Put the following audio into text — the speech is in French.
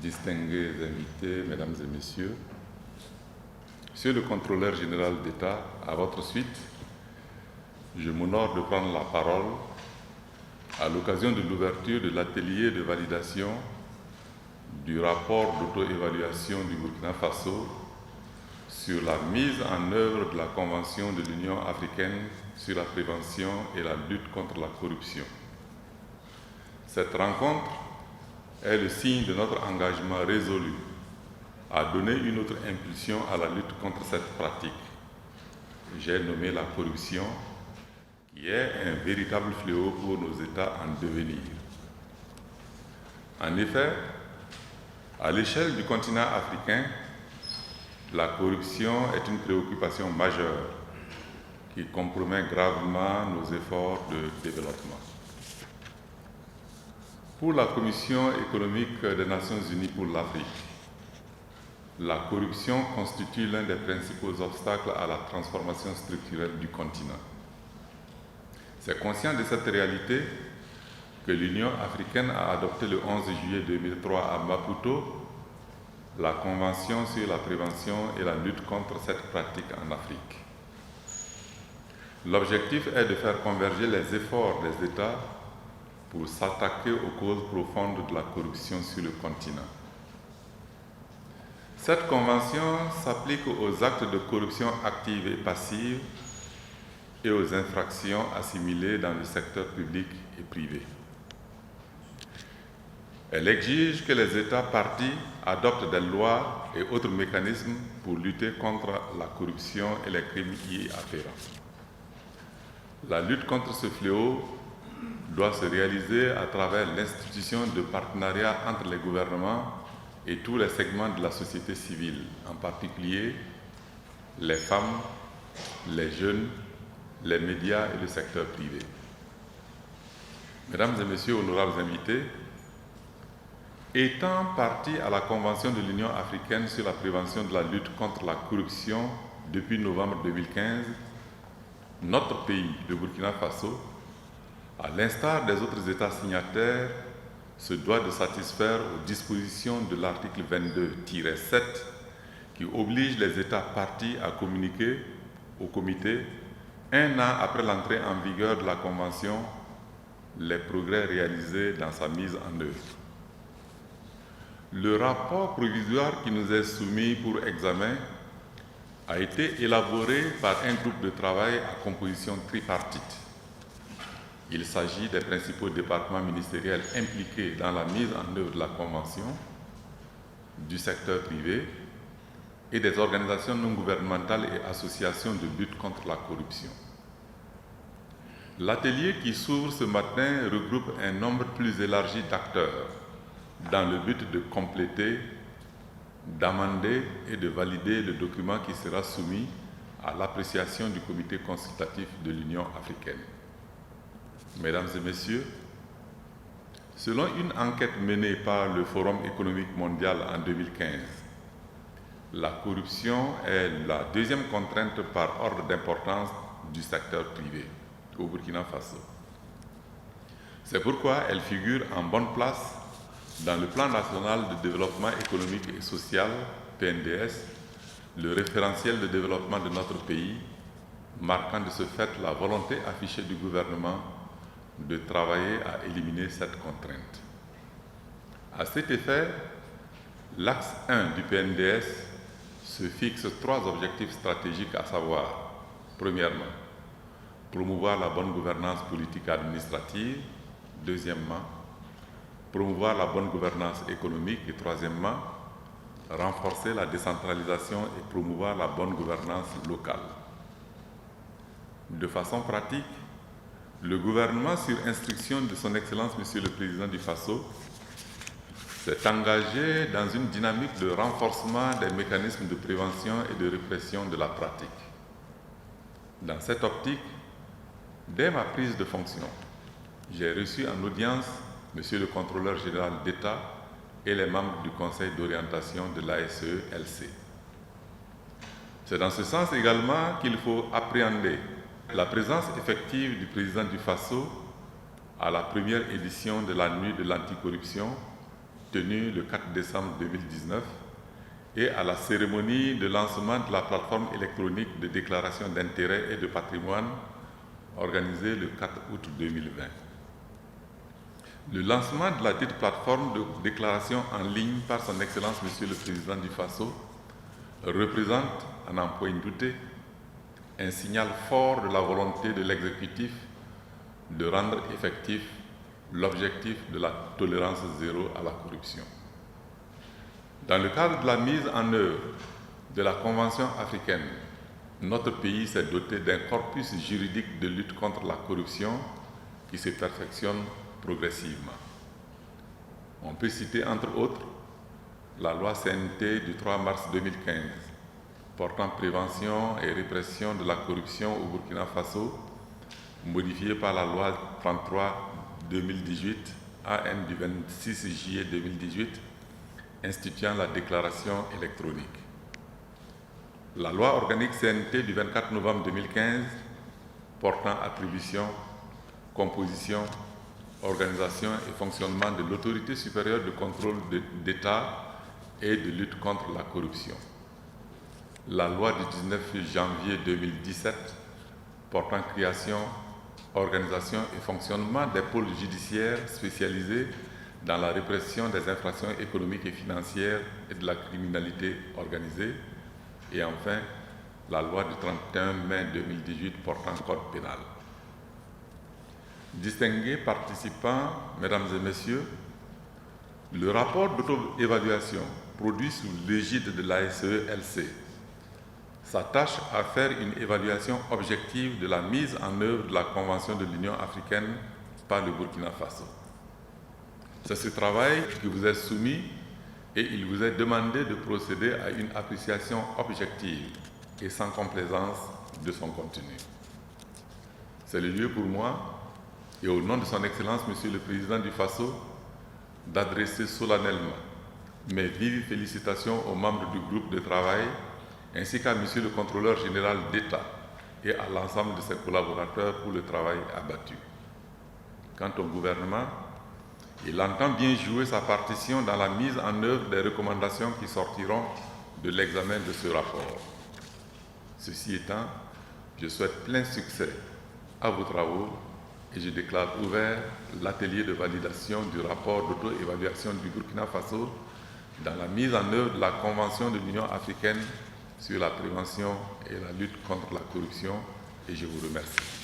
distingués invités, mesdames et messieurs, Monsieur le contrôleur général d'État, à votre suite, je m'honore de prendre la parole à l'occasion de l'ouverture de l'atelier de validation du rapport d'auto-évaluation du Burkina Faso sur la mise en œuvre de la Convention de l'Union africaine sur la prévention et la lutte contre la corruption. Cette rencontre est le signe de notre engagement résolu à donner une autre impulsion à la lutte contre cette pratique. J'ai nommé la corruption, qui est un véritable fléau pour nos États en devenir. En effet, à l'échelle du continent africain, la corruption est une préoccupation majeure qui compromet gravement nos efforts de développement. Pour la Commission économique des Nations Unies pour l'Afrique, la corruption constitue l'un des principaux obstacles à la transformation structurelle du continent. C'est conscient de cette réalité que l'Union africaine a adopté le 11 juillet 2003 à Maputo la Convention sur la prévention et la lutte contre cette pratique en Afrique. L'objectif est de faire converger les efforts des États pour s'attaquer aux causes profondes de la corruption sur le continent. Cette convention s'applique aux actes de corruption active et passive et aux infractions assimilées dans le secteur public et privé. Elle exige que les États parties adoptent des lois et autres mécanismes pour lutter contre la corruption et les crimes y afférents. La lutte contre ce fléau doit se réaliser à travers l'institution de partenariat entre les gouvernements et tous les segments de la société civile, en particulier les femmes, les jeunes, les médias et le secteur privé. Mesdames et messieurs, honorables invités, étant partie à la Convention de l'Union africaine sur la prévention de la lutte contre la corruption depuis novembre 2015, notre pays, le Burkina Faso, à l'instar des autres États signataires, se doit de satisfaire aux dispositions de l'article 22-7 qui oblige les États parties à communiquer au Comité, un an après l'entrée en vigueur de la Convention, les progrès réalisés dans sa mise en œuvre. Le rapport provisoire qui nous est soumis pour examen a été élaboré par un groupe de travail à composition tripartite. Il s'agit des principaux départements ministériels impliqués dans la mise en œuvre de la Convention, du secteur privé et des organisations non gouvernementales et associations de lutte contre la corruption. L'atelier qui s'ouvre ce matin regroupe un nombre plus élargi d'acteurs dans le but de compléter, d'amender et de valider le document qui sera soumis à l'appréciation du Comité consultatif de l'Union africaine. Mesdames et messieurs, selon une enquête menée par le Forum économique mondial en 2015, la corruption est la deuxième contrainte par ordre d'importance du secteur privé au Burkina Faso. C'est pourquoi elle figure en bonne place dans le Plan national de développement économique et social, PNDS, le référentiel de développement de notre pays, marquant de ce fait la volonté affichée du gouvernement de travailler à éliminer cette contrainte. À cet effet, l'axe 1 du PNDS se fixe 3 objectifs stratégiques, à savoir, premièrement, promouvoir la bonne gouvernance politique administrative, deuxièmement, promouvoir la bonne gouvernance économique et troisièmement, renforcer la décentralisation et promouvoir la bonne gouvernance locale. De façon pratique, le gouvernement, sur instruction de son Excellence Monsieur le Président du Faso, s'est engagé dans une dynamique de renforcement des mécanismes de prévention et de répression de la pratique. Dans cette optique, dès ma prise de fonction, j'ai reçu en audience Monsieur le Contrôleur général d'État et les membres du Conseil d'orientation de l'ASE-LC. C'est dans ce sens également qu'il faut appréhender la présence effective du président du Faso à la première édition de la Nuit de l'anticorruption tenue le 4 décembre 2019 et à la cérémonie de lancement de la plateforme électronique de déclaration d'intérêt et de patrimoine organisée le 4 août 2020. Le lancement de la dite plateforme de déclaration en ligne par son Excellence Monsieur le Président du Faso représente, à n'en point douter, un signal fort de la volonté de l'exécutif de rendre effectif l'objectif de la tolérance zéro à la corruption. Dans le cadre de la mise en œuvre de la Convention africaine, notre pays s'est doté d'un corpus juridique de lutte contre la corruption qui se perfectionne progressivement. On peut citer entre autres la loi CNT du 3 mars 2015 portant prévention et répression de la corruption au Burkina Faso, modifiée par la loi 33/2018 AN du 26 juillet 2018 instituant la déclaration électronique. La loi organique CNT du 24 novembre 2015 portant attribution, composition, organisation et fonctionnement de l'autorité supérieure de contrôle d'État et de lutte contre la corruption. La loi du 19 janvier 2017 portant création, organisation et fonctionnement des pôles judiciaires spécialisés dans la répression des infractions économiques et financières et de la criminalité organisée. Et enfin, la loi du 31 mai 2018 portant code pénal. Distingués participants, mesdames et messieurs, le rapport d'auto-évaluation produit sous l'égide de l'ASE-LC s'attache à faire une évaluation objective de la mise en œuvre de la Convention de l'Union africaine par le Burkina Faso. C'est ce travail qui vous est soumis et il vous est demandé de procéder à une appréciation objective et sans complaisance de son contenu. C'est le lieu pour moi, et au nom de son Excellence, Monsieur le Président du Faso, d'adresser solennellement mes vives félicitations aux membres du groupe de travail ainsi qu'à Monsieur le Contrôleur général d'État et à l'ensemble de ses collaborateurs pour le travail abattu. Quant au gouvernement, il entend bien jouer sa partition dans la mise en œuvre des recommandations qui sortiront de l'examen de ce rapport. Ceci étant, je souhaite plein succès à vos travaux et je déclare ouvert l'atelier de validation du rapport d'auto-évaluation du Burkina Faso dans la mise en œuvre de la Convention de l'Union africaine sur la prévention et la lutte contre la corruption, et je vous remercie.